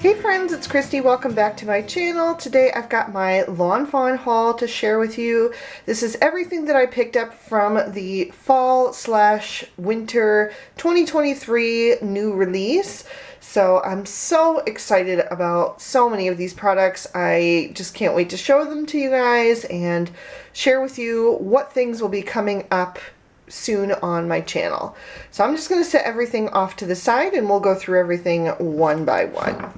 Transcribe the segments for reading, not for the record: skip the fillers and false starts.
Hey friends, it's Christy. Welcome back to my channel. Today I've got my Lawn Fawn haul to share with you. This is everything that I picked up from the fall/winter 2023 new release. So I'm so excited about so many of these products. I just can't wait to show them to you guys and share with you what things will be coming up soon on my channel. So I'm just going to set everything off to the side and we'll go through everything one by one.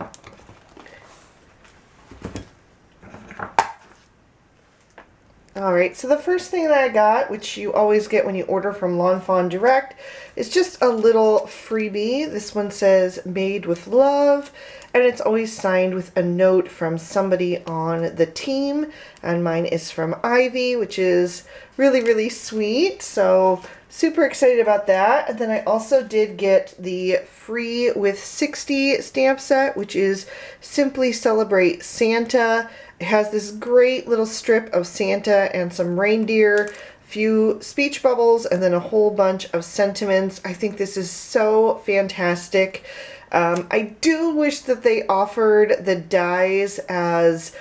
Alright, so the first thing that I got, which you always get when you order from Lawn Fawn Direct, is just a little freebie. This one says made with love, and it's always signed with a note from somebody on the team, and mine is from Ivy, which is really, really sweet. So super excited about that. And then I also did get the free with 60 stamp set, which is Simply Celebrate Santa. It has this great little strip of Santa and some reindeer, a few speech bubbles, and then a whole bunch of sentiments. I think this is so fantastic. I do wish that they offered the dies as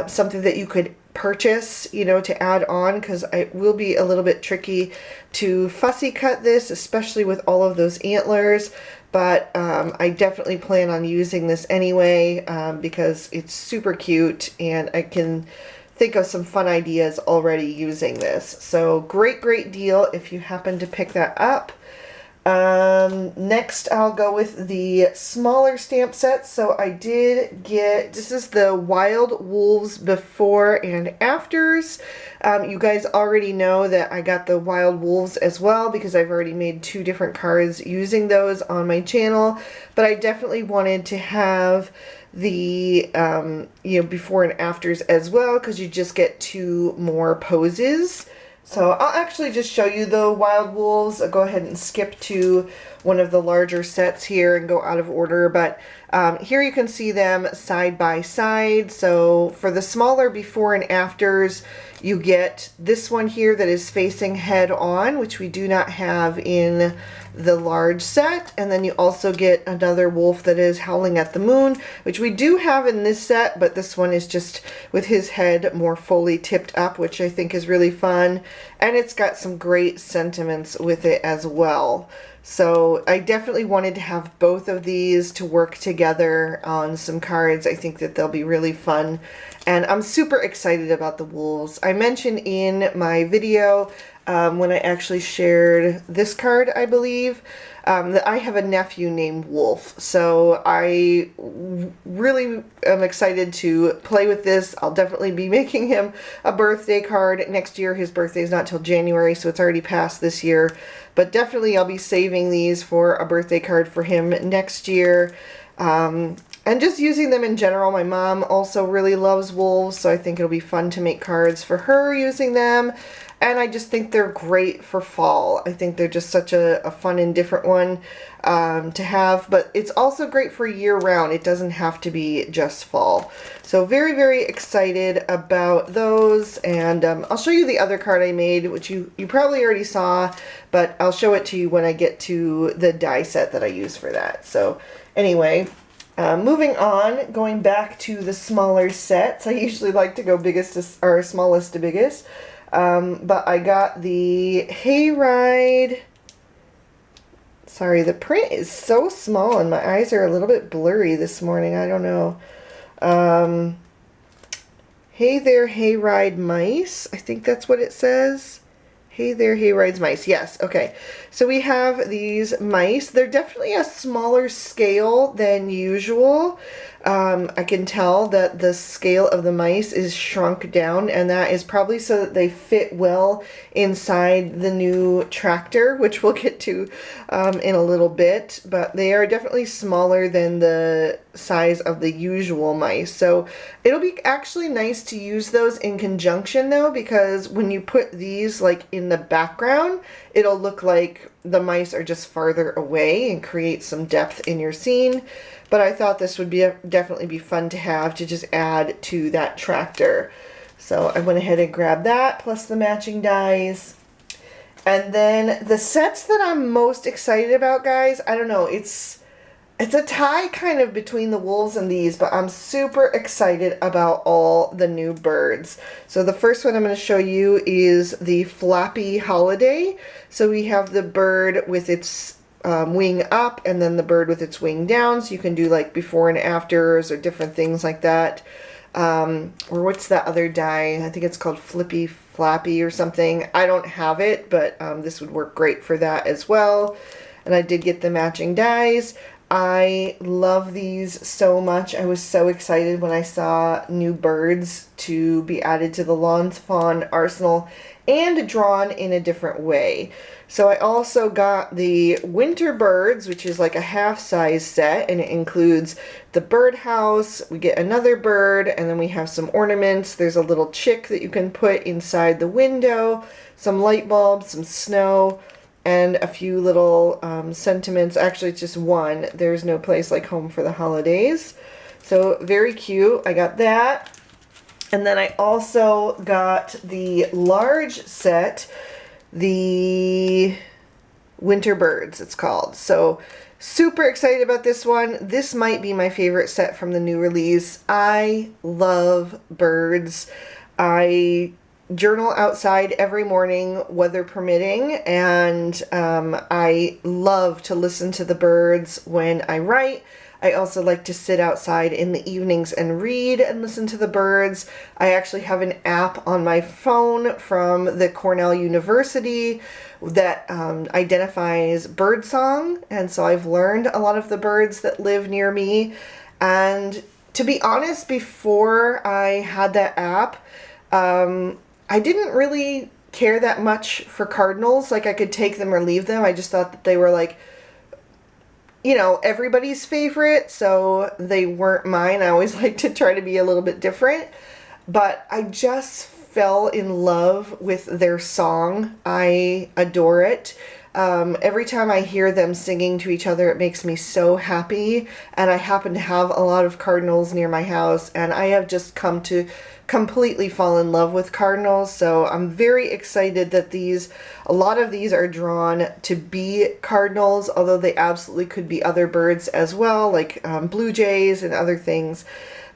something that you could purchase, you know, to add on, because it will be a little bit tricky to fussy cut this, especially with all of those antlers. But I definitely plan on using this anyway because it's super cute and I can think of some fun ideas already using this. So great deal if you happen to pick that up. Next I'll go with the smaller stamp set. So I did get, this is the Wild Wolves before and afters. You guys already know that I got the Wild Wolves as well because I've already made 2 different cards using those on my channel, but I definitely wanted to have the you know, before and afters as well because you just get 2 more poses. So I'll actually just show you the Wild Wolves. I'll go ahead and skip to one of the larger sets here and go out of order. But here you can see them side by side. So for the smaller before and afters, you get this one here that is facing head on, which we do not have in the large set. And then you also get another wolf that is howling at the moon, which we do have in this set, but this one is just with his head more fully tipped up, which I think is really fun. And it's got some great sentiments with it as well. So I definitely wanted to have both of these to work together on some cards. I think that they'll be really fun. And I'm super excited about the wolves. I mentioned in my video when I actually shared this card, I believe, that I have a nephew named Wolf. So I really am excited to play with this. I'll definitely be making him a birthday card next year. His birthday is not till January, so it's already passed this year. But definitely I'll be saving these for a birthday card for him next year. And just using them in general. My mom also really loves wolves, so I think it'll be fun to make cards for her using them. And I just think they're great for fall. I think they're just such a fun and different one to have. But it's also great for year-round. It doesn't have to be just fall. So very excited about those. And I'll show you the other card I made, which you probably already saw. But I'll show it to you when I get to the die set that I use for that. So anyway, moving on, going back to the smaller sets. I usually like to go biggest to, or smallest to biggest. But I got the Hayride. Sorry, the print is so small and my eyes are a little bit blurry this morning. I don't know. Hey there, Hayride Mice. I think that's what it says. Hey there, Hayride's mice. Yes, okay. So we have these mice. They're definitely a smaller scale than usual. I can tell that the scale of the mice is shrunk down, and that is probably so that they fit well inside the new tractor, which we'll get to in a little bit. But they are definitely smaller than the size of the usual mice. So it'll be actually nice to use those in conjunction though, because when you put these like in the background, it'll look like the mice are just farther away and create some depth in your scene. But I thought this would be definitely be fun to have to just add to that tractor. So I went ahead and grabbed that plus the matching dies. And then the sets that I'm most excited about, guys, I don't know, it's It's a tie kind of between the wolves and these, but I'm super excited about all the new birds. So the first one I'm going to show you is the Flappy Holiday. So we have the bird with its wing up and then the bird with its wing down. So you can do like before and afters or different things like that. Or what's that other die? I think it's called Flippy Flappy or something. I don't have it, but this would work great for that as well. And I did get the matching dies. I love these so much. I was so excited when I saw new birds to be added to the Lawn Fawn arsenal and drawn in a different way. So I also got the Winter Birds, which is like a half-size set, and it includes the birdhouse. We get another bird, and then we have some ornaments. There's a little chick that you can put inside the window, some light bulbs, some snow, and a few little sentiments. Actually, it's just one. There's no place like home for the holidays. So very cute. I got that. And then I also got the large set, the Winter Birds, it's called. So super excited about this one. This might be my favorite set from the new release. I love birds. I journal outside every morning, weather permitting, and I love to listen to the birds when I write. I also like to sit outside in the evenings and read and listen to the birds. I actually have an app on my phone from the Cornell University that identifies birdsong, and so I've learned a lot of the birds that live near me. And to be honest, before I had that app, I didn't really care that much for cardinals. Like, I could take them or leave them. I just thought that they were like, you know, everybody's favorite, so they weren't mine. I always like to try to be a little bit different. But I just fell in love with their song. I adore it. Every time I hear them singing to each other, it makes me so happy. And I happen to have a lot of cardinals near my house, and I have just come to completely fall in love with cardinals. So I'm very excited that a lot of these are drawn to be cardinals, although they absolutely could be other birds as well, like blue jays and other things.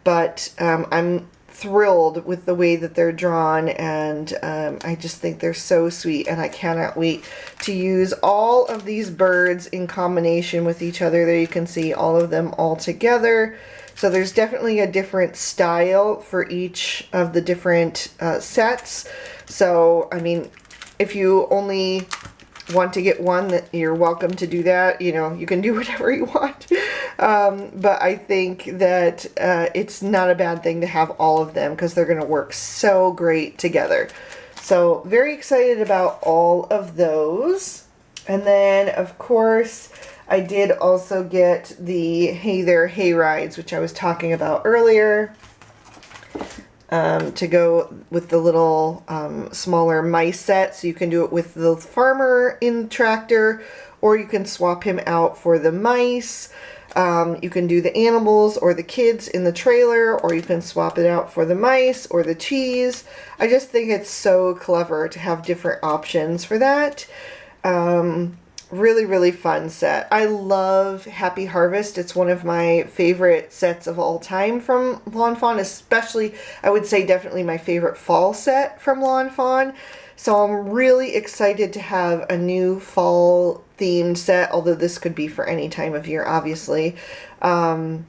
But I'm thrilled with the way that they're drawn, and I just think they're so sweet, and I cannot wait to use all of these birds in combination with each other. There you can see all of them all together. So there's definitely a different style for each of the different sets. So, I mean, if you only want to get one, that you're welcome to do that. You know, you can do whatever you want. But I think that it's not a bad thing to have all of them because they're going to work so great together. So very excited about all of those. And then, of course, I did also get the Hey There Hay Rides, which I was talking about earlier, to go with the little smaller mice set. So you can do it with the farmer in the tractor, or you can swap him out for the mice. You can do the animals or the kids in the trailer, or you can swap it out for the mice or the cheese. I just think it's so clever to have different options for that. Really, really fun set. I love Happy Harvest. It's one of my favorite sets of all time from Lawn Fawn, especially, I would say, definitely my favorite fall set from Lawn Fawn. So I'm really excited to have a new fall themed set, although this could be for any time of year, obviously. But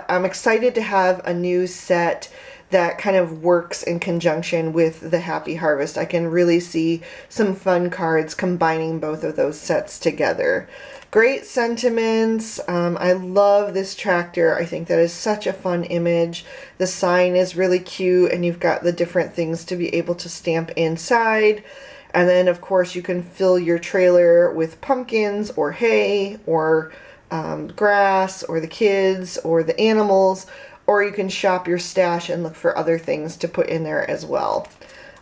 I'm excited to have a new set that kind of works in conjunction with the Happy Harvest. I can really see some fun cards combining both of those sets together. Great sentiments. I love this tractor. I think that is such a fun image. The sign is really cute, and you've got the different things to be able to stamp inside. And then, of course, you can fill your trailer with pumpkins or hay or grass or the kids or the animals. Or you can shop your stash and look for other things to put in there as well.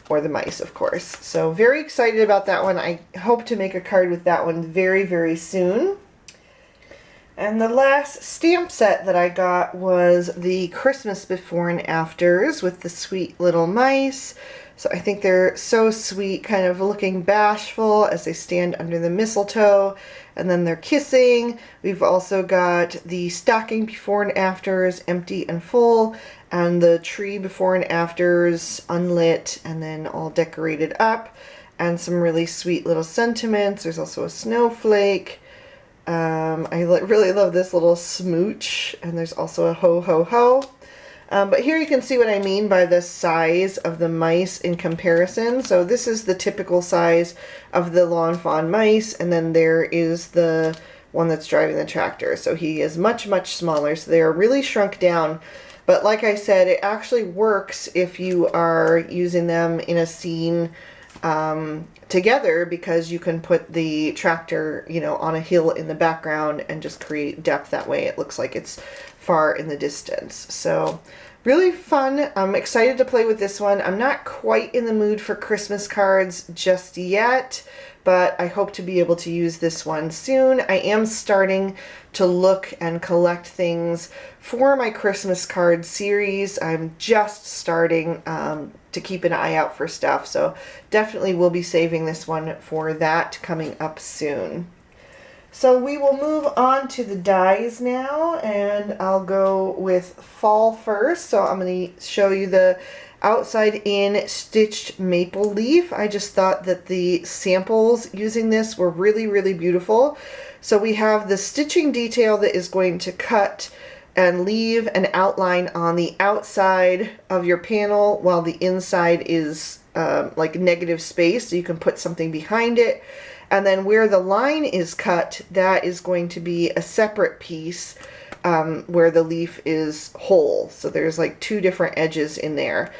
Or the mice, of course. So very excited about that one. I hope to make a card with that one very, very soon. And the last stamp set that I got was the Christmas before and afters with the sweet little mice. So I think they're so sweet, kind of looking bashful as they stand under the mistletoe, and then they're kissing. We've also got the stocking before and afters, empty and full, and the tree before and afters, unlit, and then all decorated up, and some really sweet little sentiments. There's also a snowflake. I really love this little smooch, and there's also a ho ho ho. But here you can see what I mean by the size of the mice in comparison. So this is the typical size of the Lawn Fawn mice, and then there is the one that's driving the tractor. So he is much, much smaller. So they are really shrunk down. But like I said, it actually works if you are using them in a scene together, because you can put the tractor, you know, on a hill in the background and just create depth that way. It looks like it's far in the distance. So really fun. I'm excited to play with this one. I'm not quite in the mood for Christmas cards just yet, but I hope to be able to use this one soon. I am starting to look and collect things for my Christmas card series. I'm just starting to keep an eye out for stuff, so definitely will be saving this one for that coming up soon. So we will move on to the dies now, and I'll go with fall first. So I'm going to show you the outside in stitched maple leaf. I just thought that the samples using this were really, really beautiful. So we have the stitching detail that is going to cut and leave an outline on the outside of your panel, while the inside is like negative space, so you can put something behind it. And then where the line is cut, that is going to be a separate piece where the leaf is whole. So there's like two different edges in there.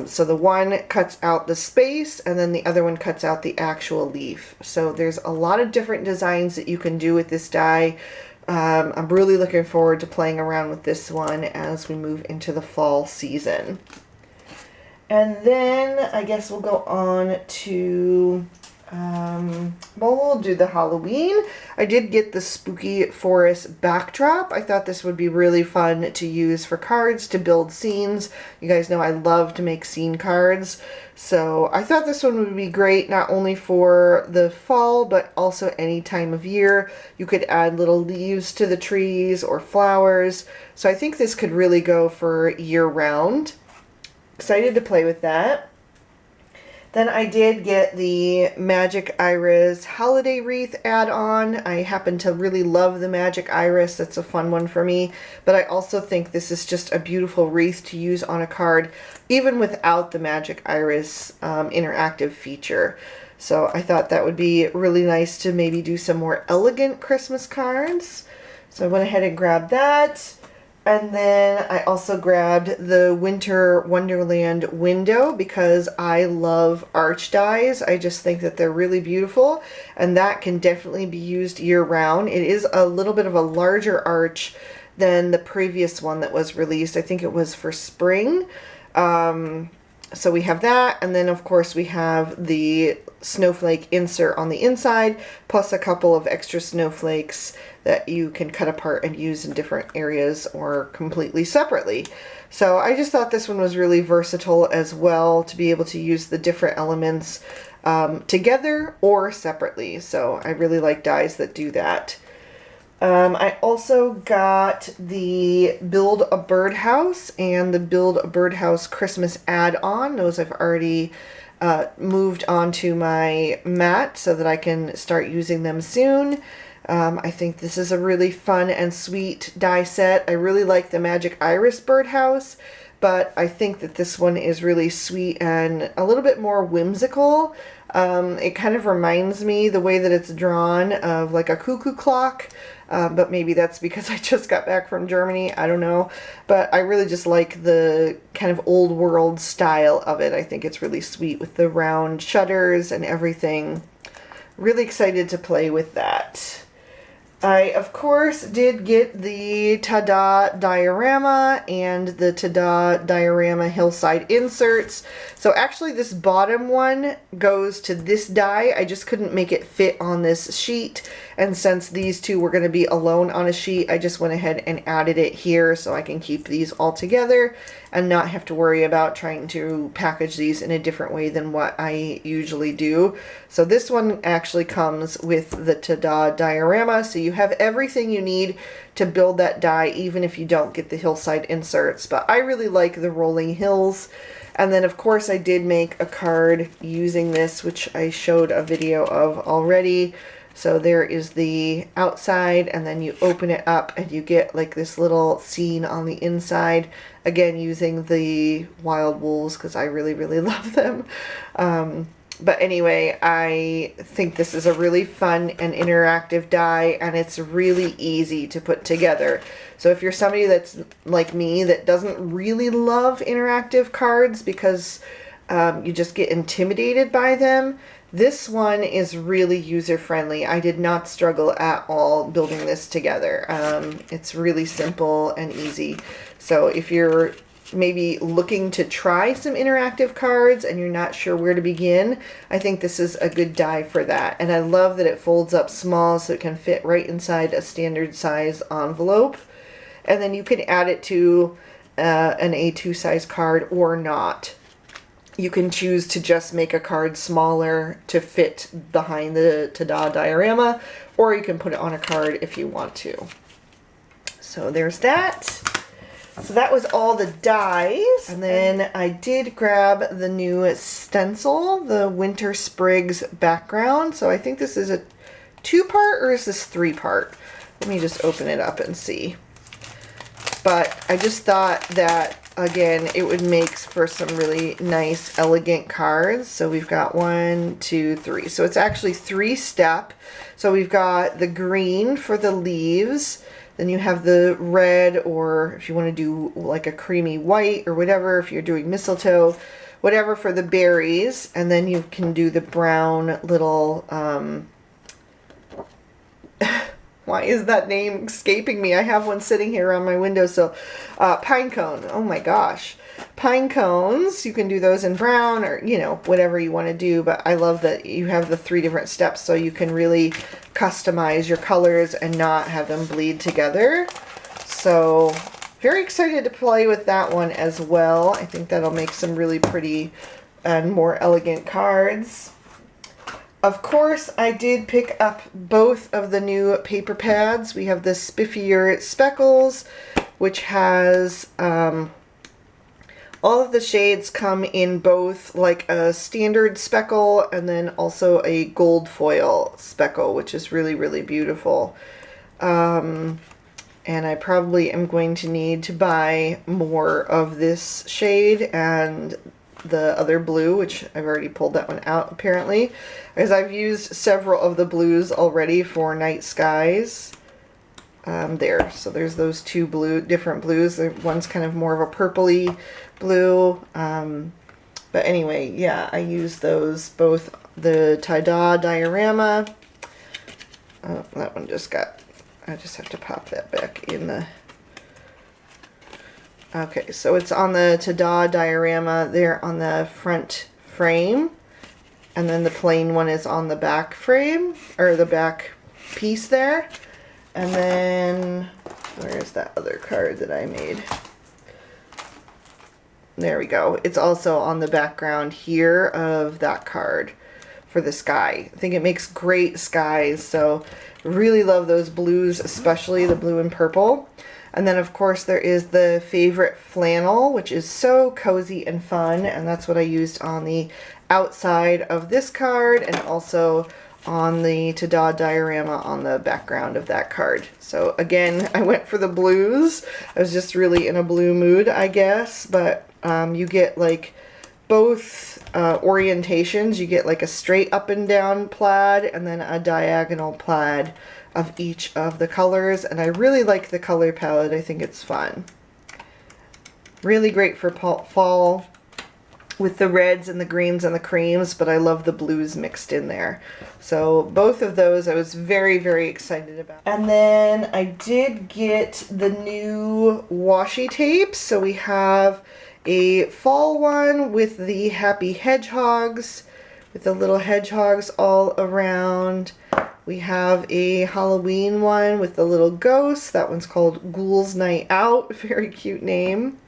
So the one cuts out the space, and then the other one cuts out the actual leaf. So there's a lot of different designs that you can do with this die. I'm really looking forward to playing around with this one as we move into the fall season. And then I guess we'll go on to, well, we'll do the Halloween. I did get the Spooky Forest backdrop. I thought this would be really fun to use for cards to build scenes. You guys know I love to make scene cards. So I thought this one would be great, not only for the fall, but also any time of year. You could add little leaves to the trees or flowers. So I think this could really go for year-round. Excited to play with that. Then I did get the Magic Iris Holiday Wreath add-on. I happen to really love the Magic Iris. That's a fun one for me. But I also think this is just a beautiful wreath to use on a card, even without the Magic Iris interactive feature. So I thought that would be really nice to maybe do some more elegant Christmas cards. So I went ahead and grabbed that. And then I also grabbed the Winter Wonderland window because I love arch dies. I just think that they're really beautiful, and that can definitely be used year-round. It is a little bit of a larger arch than the previous one that was released. I think it was for spring. So we have that, and then of course we have the snowflake insert on the inside, plus a couple of extra snowflakes that you can cut apart and use in different areas or completely separately. So I just thought this one was really versatile as well, to be able to use the different elements together or separately. So I really like dies that do that. I also got the Build a Birdhouse and the Build a Birdhouse Christmas add-on. Those I've already moved onto my mat so that I can start using them soon. I think this is a really fun and sweet die set. I really like the Magic Iris Birdhouse, but I think that this one is really sweet and a little bit more whimsical. It kind of reminds me, the way that it's drawn, of like a cuckoo clock, but maybe that's because I just got back from Germany, I don't know. But I really just like the kind of old world style of it. I think it's really sweet with the round shutters and everything. Really excited to play with that. I, of course, did get the Ta-Da diorama and the Ta-Da diorama hillside inserts. So actually this bottom one goes to this die. I just couldn't make it fit on this sheet. And since these two were going to be alone on a sheet, I just went ahead and added it here so I can keep these all together and not have to worry about trying to package these in a different way than what I usually do. So this one actually comes with the Ta-Da diorama, so you have everything you need to build that die even if you don't get the hillside inserts. But I really like the rolling hills. And then of course I did make a card using this, which I showed a video of already. So there is the outside, and then you open it up and you get like this little scene on the inside. Again, using the wild wolves because I really, really love them. But anyway, I think this is a really fun and interactive die, and it's really easy to put together. So if you're somebody that's like me that doesn't really love interactive cards because you just get intimidated by them, this one is really user-friendly. I did not struggle at all building this together. It's really simple and easy. So if you're maybe looking to try some interactive cards and you're not sure where to begin, I think this is a good die for that. And I love that it folds up small so it can fit right inside a standard size envelope. And then you can add it to an A2 size card or not. You can choose to just make a card smaller to fit behind the Ta-Da diorama, or you can put it on a card if you want to. So there's that. So that was all the dies. And then I did grab the new stencil, the Winter Sprigs background. So I think this is a 2-part, or is this 3-part? Let me just open it up and see. But I just thought that, again, it would make for some really nice, elegant cards. So we've got 1, 2, 3. So it's actually 3-step. So we've got the green for the leaves. Then you have the red, or if you want to do like a creamy white or whatever, if you're doing mistletoe, whatever for the berries. And then you can do the brown little, why is that name escaping me? I have one sitting here on my window. So pine cone. Oh my gosh. Pine cones. You can do those in brown or, you know, whatever you want to do. But I love that you have the 3 different steps so you can really customize your colors and not have them bleed together. So very excited to play with that one as well. I think that'll make some really pretty and more elegant cards. Of course, I did pick up both of the new paper pads. We have the Spiffier Speckles, which has all of the shades come in both like a standard speckle and then also a gold foil speckle, which is really, really beautiful. And I probably am going to need to buy more of this shade and the other blue, which I've already pulled that one out apparently, because I've used several of the blues already for Night Skies. There, so there's those 2 different blues. One's kind of more of a purpley blue, but anyway, yeah, I use those, both the Ta-Da diorama. Oh, that one just got, I just have to pop that back in the. Okay, so it's on the Ta-Da diorama there on the front frame, and then the plain one is on the back frame, or the back piece there. And then, where is that other card that I made? There we go. It's also on the background here of that card for the sky. I think it makes great skies, so really love those blues, especially the blue and purple. And then of course there is the favorite flannel, which is so cozy and fun, and that's what I used on the outside of this card and also on the Ta-Da diorama on the background of that card. So again, I went for the blues. I was just really in a blue mood, I guess, but you get like both orientations. You get like a straight up and down plaid and then a diagonal plaid of each of the colors, and I really like the color palette. I think it's fun. Really great for fall. with the reds and the greens and the creams, but I love the blues mixed in there. So both of those I was very, very excited about. And then I did get the new washi tapes. So we have a fall one with the happy hedgehogs, with the little hedgehogs all around. We have a Halloween one with the little ghosts. That one's called Ghouls Night Out. Very cute name.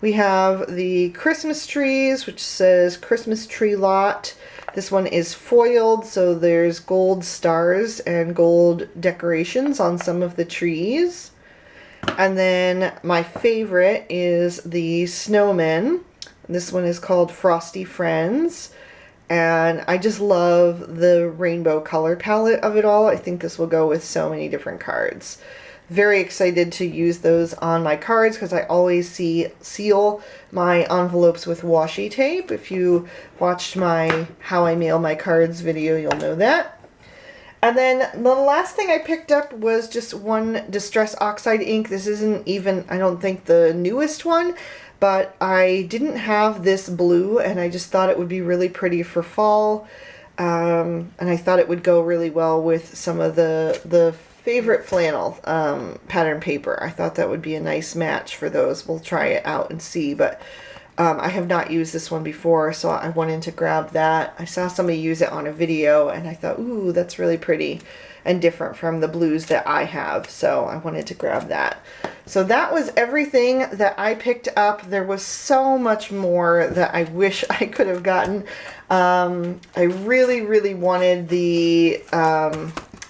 We have the Christmas trees, which says Christmas Tree Lot. This one is foiled, so there's gold stars and gold decorations on some of the trees. And then my favorite is the snowmen. This one is called Frosty Friends. And I just love the rainbow color palette of it all. I think this will go with so many different cards. Very excited to use those on my cards because I always seal my envelopes with washi tape. If you watched my How I Mail My Cards video, you'll know that. And then the last thing I picked up was just one Distress Oxide ink. This isn't even, I don't think, the newest one. But I didn't have this blue, and I just thought it would be really pretty for fall. And I thought it would go really well with some of the favorite flannel pattern paper. I thought that would be a nice match for those. We'll try it out and see. But I have not used this one before, so I wanted to grab that. I saw somebody use it on a video, and I thought, ooh, that's really pretty and different from the blues that I have. So I wanted to grab that. So that was everything that I picked up. There was so much more that I wish I could have gotten. I really, really wanted the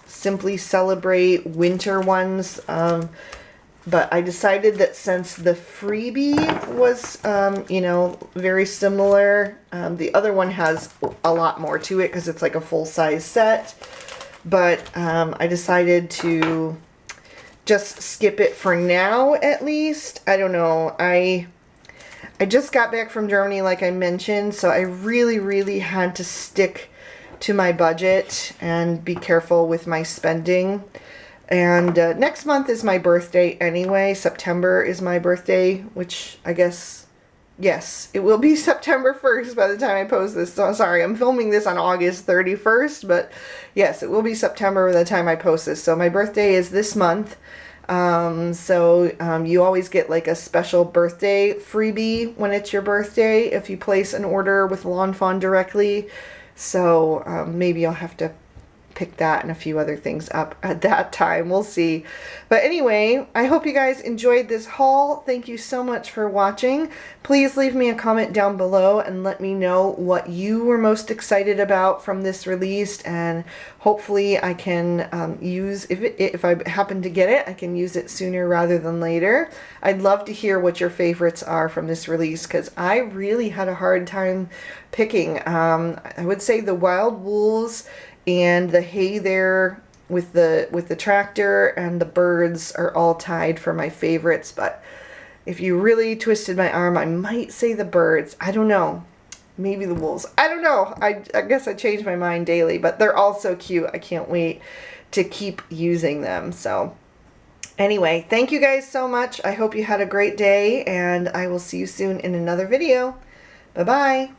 Simply Celebrate winter ones. But I decided that since the freebie was, you know, very similar, the other one has a lot more to it because it's like a full-size set. But I decided to just skip it for now, at least. I don't know. I just got back from Germany, like I mentioned, so I really, really had to stick to my budget and be careful with my spending. And next month is my birthday anyway. September is my birthday, which I guess, yes, it will be September 1st by the time I post this. So sorry, I'm filming this on August 31st, but yes, it will be September by the time I post this. So my birthday is this month. You always get like a special birthday freebie when it's your birthday if you place an order with Lawn Fawn directly. So maybe I'll have to pick that and a few other things up at that time. We'll see. But anyway, I hope you guys enjoyed this haul. Thank you so much for watching. Please leave me a comment down below and let me know what you were most excited about from this release, and hopefully I can use, if I happen to get it, I can use it sooner rather than later. I'd love to hear what your favorites are from this release because I really had a hard time picking. I would say the Wild Wolves and the Hey There with the tractor and the birds are all tied for my favorites. But if you really twisted my arm, I might say the birds. I don't know. Maybe the wolves. I don't know. I guess I change my mind daily, but they're all so cute. I can't wait to keep using them. So anyway, thank you guys so much. I hope you had a great day, and I will see you soon in another video. Bye-bye.